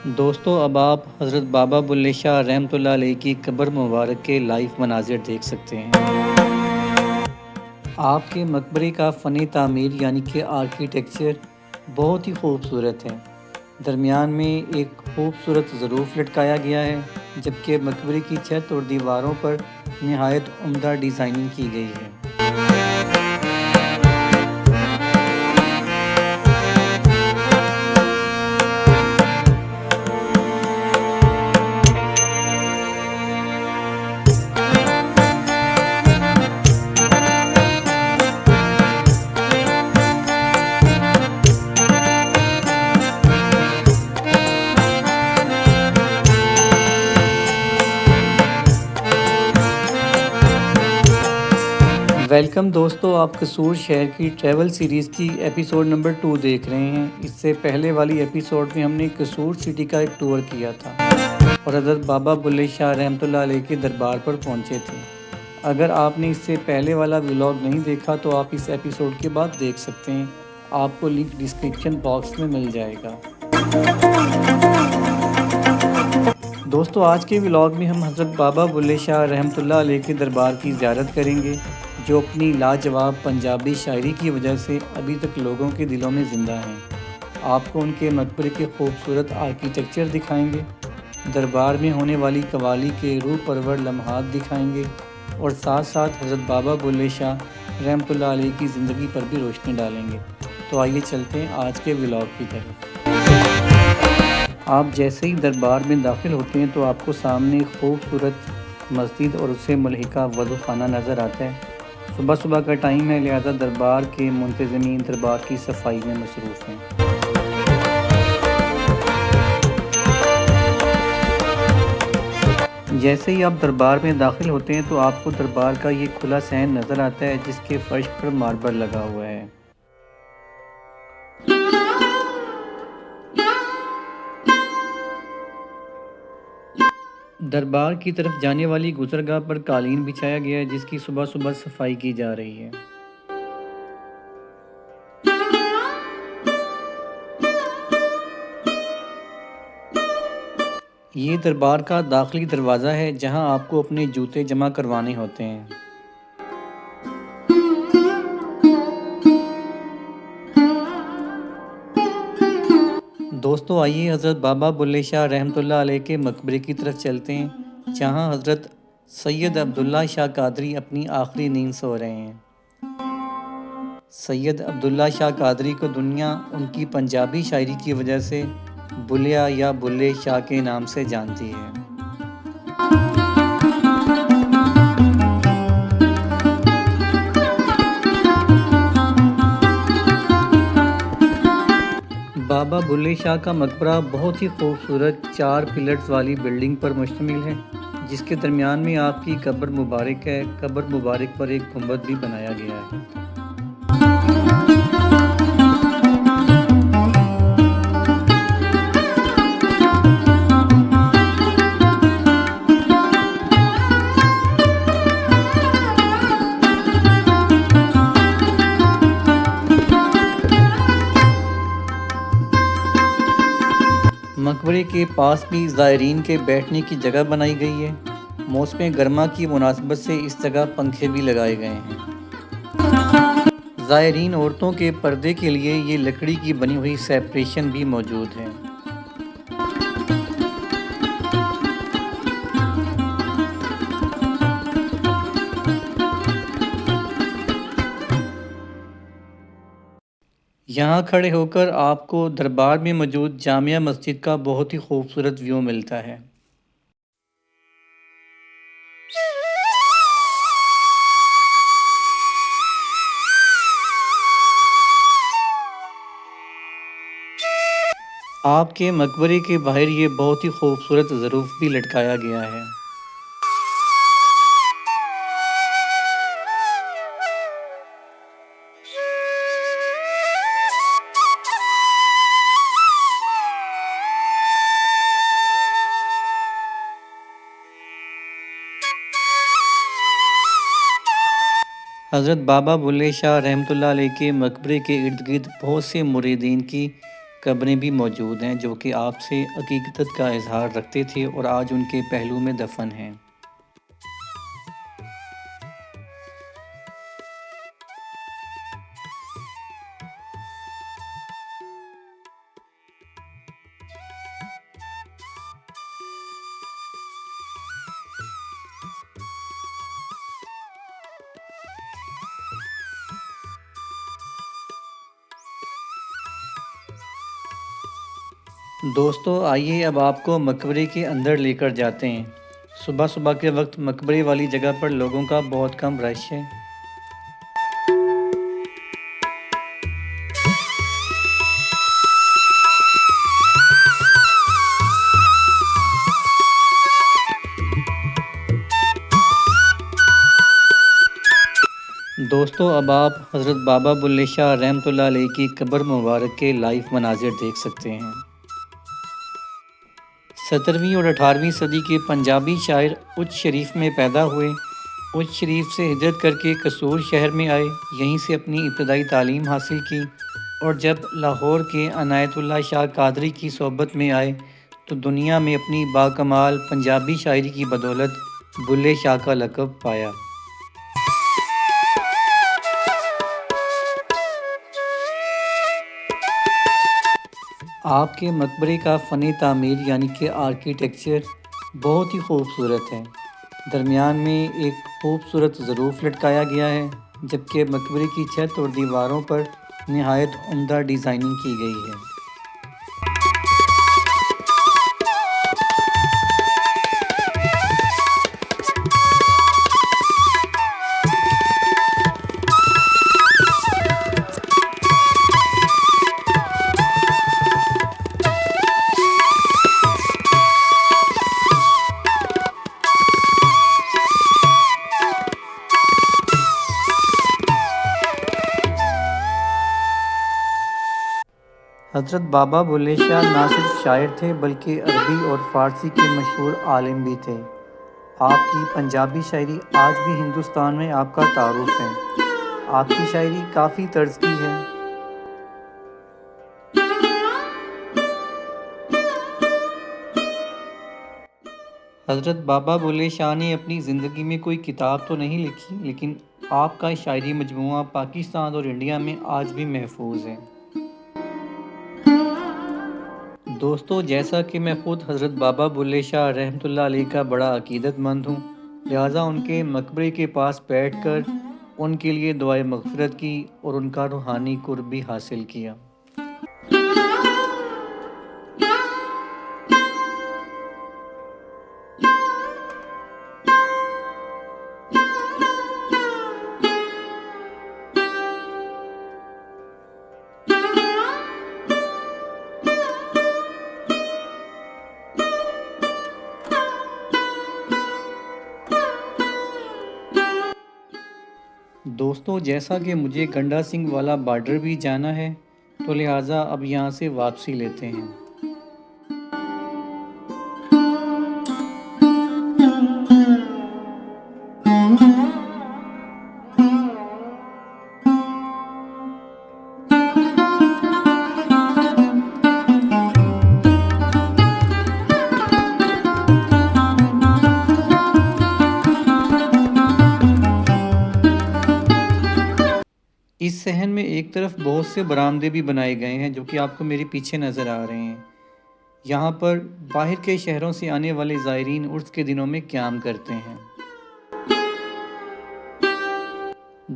دوستو اب آپ حضرت بابا بلے شاہ رحمۃ اللہ علیہ کی قبر مبارک کے لائیو مناظر دیکھ سکتے ہیں۔ آپ کے مقبرے کا فنِ تعمیر یعنی کہ آرکیٹیکچر بہت ہی خوبصورت ہے۔ درمیان میں ایک خوبصورت ظروف لٹکایا گیا ہے، جبکہ مقبرے کی چھت اور دیواروں پر نہایت عمدہ ڈیزائننگ کی گئی ہے۔ ویلکم دوستو، آپ قصور شہر کی ٹریول سیریز کی ایپیسوڈ نمبر 2 دیکھ رہے ہیں۔ اس سے پہلے والی ایپیسوڈ میں ہم نے قصور سٹی کا ایک ٹور کیا تھا اور حضرت بابا بلے شاہ رحمۃ اللہ علیہ کے دربار پر پہنچے تھے۔ اگر آپ نے اس سے پہلے والا ولاگ نہیں دیکھا تو آپ اس ایپیسوڈ کے بعد دیکھ سکتے ہیں، آپ کو لنک ڈسکرپشن باکس میں مل جائے گا۔ دوستو آج کے ولاگ میں ہم حضرت بابا بلے شاہ رحمۃ اللہ علیہ کے دربار کی زیارت کریں گے، جو اپنی لاجواب پنجابی شاعری کی وجہ سے ابھی تک لوگوں کے دلوں میں زندہ ہیں۔ آپ کو ان کے مقبرے کے خوبصورت آرکیٹیکچر دکھائیں گے، دربار میں ہونے والی قوالی کے روح پرور لمحات دکھائیں گے اور ساتھ ساتھ حضرت بابا بلے شاہ رحمۃ اللہ علیہ کی زندگی پر بھی روشنی ڈالیں گے۔ تو آئیے چلتے ہیں آج کے ولاگ کی طرف۔ آپ جیسے ہی دربار میں داخل ہوتے ہیں تو آپ کو سامنے خوبصورت مسجد اور اس سے ملحقہ وضو خانہ نظر آتا ہے۔ صبح صبح کا ٹائم ہے، لہذا دربار کے منتظمین دربار کی صفائی میں مصروف ہیں۔ جیسے ہی آپ دربار میں داخل ہوتے ہیں تو آپ کو دربار کا یہ کھلا صحن نظر آتا ہے، جس کے فرش پر ماربل لگا ہوا ہے۔ دربار کی طرف جانے والی گزرگاہ پر قالین بچھایا گیا ہے، جس کی صبح صبح صفائی کی جا رہی ہے۔ یہ دربار کا داخلی دروازہ ہے، جہاں آپ کو اپنے جوتے جمع کروانے ہوتے ہیں۔ دوستو آئیے حضرت بابا بلے شاہ رحمۃ اللہ علیہ کے مقبرے کی طرف چلتے ہیں، جہاں حضرت سید عبداللہ شاہ قادری اپنی آخری نیند سو رہے ہیں۔ سید عبداللہ شاہ قادری کو دنیا ان کی پنجابی شاعری کی وجہ سے بلیا یا بلے شاہ کے نام سے جانتی ہے۔ بابا بلے شاہ کا مقبرہ بہت ہی خوبصورت 4 پلرز والی بلڈنگ پر مشتمل ہے، جس کے درمیان میں آپ کی قبر مبارک ہے۔ قبر مبارک پر ایک گنبد بھی بنایا گیا ہے۔ مقبرے کے پاس بھی زائرین کے بیٹھنے کی جگہ بنائی گئی ہے۔ موسم گرما کی مناسبت سے اس جگہ پنکھے بھی لگائے گئے ہیں۔ زائرین عورتوں کے پردے کے لیے یہ لکڑی کی بنی ہوئی سیپریشن بھی موجود ہے۔ یہاں کھڑے ہو کر آپ کو دربار میں موجود جامع مسجد کا بہت ہی خوبصورت ویو ملتا ہے۔ آپ کے مقبرے کے باہر یہ بہت ہی خوبصورت ظروف بھی لٹکایا گیا ہے۔ حضرت بابا بلے شاہ رحمۃ اللہ علیہ کے مقبرے کے ارد گرد بہت سے مریدین کی قبریں بھی موجود ہیں جو کہ آپ سے عقیدت کا اظہار رکھتے تھے اور آج ان کے پہلو میں دفن ہیں۔ دوستو آئیے اب آپ کو مقبرے کے اندر لے کر جاتے ہیں۔ صبح صبح کے وقت مقبرے والی جگہ پر لوگوں کا بہت کم رش ہے۔ دوستو اب آپ حضرت بابا بلے شاہ رحمۃ اللہ علیہ کی قبر مبارک کے لائیو مناظر دیکھ سکتے ہیں۔ 17ویں اور 18ویں صدی کے پنجابی شاعر اچ شریف میں پیدا ہوئے۔ اچ شریف سے ہجرت کر کے قصور شہر میں آئے، یہیں سے اپنی ابتدائی تعلیم حاصل کی، اور جب لاہور کے عنایت اللہ شاہ قادری کی صحبت میں آئے تو دنیا میں اپنی باکمال پنجابی شاعری کی بدولت بلے شاہ کا لقب پایا۔ آپ کے مقبرے کا فن تعمیر یعنی کہ آرکیٹیکچر بہت ہی خوبصورت ہے۔ درمیان میں ایک خوبصورت ظروف لٹکایا گیا ہے، جبکہ مقبرے کی چھت اور دیواروں پر نہایت عمدہ ڈیزائننگ کی گئی ہے۔ حضرت بابا بلے شاہ نہ صرف شاعر تھے بلکہ عربی اور فارسی کے مشہور عالم بھی تھے۔ آپ کی پنجابی شاعری آج بھی ہندوستان میں آپ کا تعارف ہے۔ آپ کی شاعری کافی طرز کی ہے۔ حضرت بابا بلے شاہ نے اپنی زندگی میں کوئی کتاب تو نہیں لکھی، لیکن آپ کا شاعری مجموعہ پاکستان اور انڈیا میں آج بھی محفوظ ہے۔ دوستو جیسا کہ میں خود حضرت بابا بلے شاہ رحمۃ اللہ علیہ کا بڑا عقیدت مند ہوں، لہٰذا ان کے مقبرے کے پاس بیٹھ کر ان کے لیے دعائے مغفرت کی اور ان کا روحانی قرب بھی حاصل کیا۔ دوستو جیسا کہ مجھے گنڈا سنگھ والا بارڈر بھی جانا ہے تو لہٰذا اب یہاں سے واپسی لیتے ہیں۔ اس صحن میں ایک طرف بہت سے برآمدے بھی بنائے گئے ہیں جو کہ آپ کو میرے پیچھے نظر آ رہے ہیں۔ یہاں پر باہر کے شہروں سے آنے والے زائرین عرس کے دنوں میں قیام کرتے ہیں۔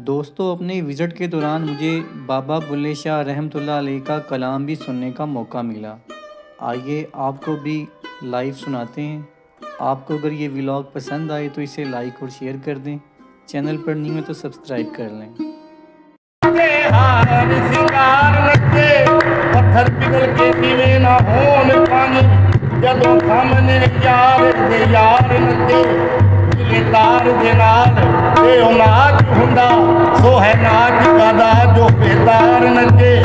دوستو اپنے وزٹ کے دوران مجھے بابا بلے شاہ رحمۃ اللہ علیہ کا کلام بھی سننے کا موقع ملا۔ آئیے آپ کو بھی لائیو سناتے ہیں۔ آپ کو اگر یہ ولاگ پسند آئے تو اسے لائک اور شیئر کر دیں، چینل پر نہیں ہے تو سبسکرائب کر لیں۔ ہار سنگار لگے پتھر پگھل کے دیوے نہ ہون پانی، جدوں سامنے یار دے یار نچے دلے تار دے نال اے او ناچ ہوندا سو ہے ناچ کادا جو بیدار نچے۔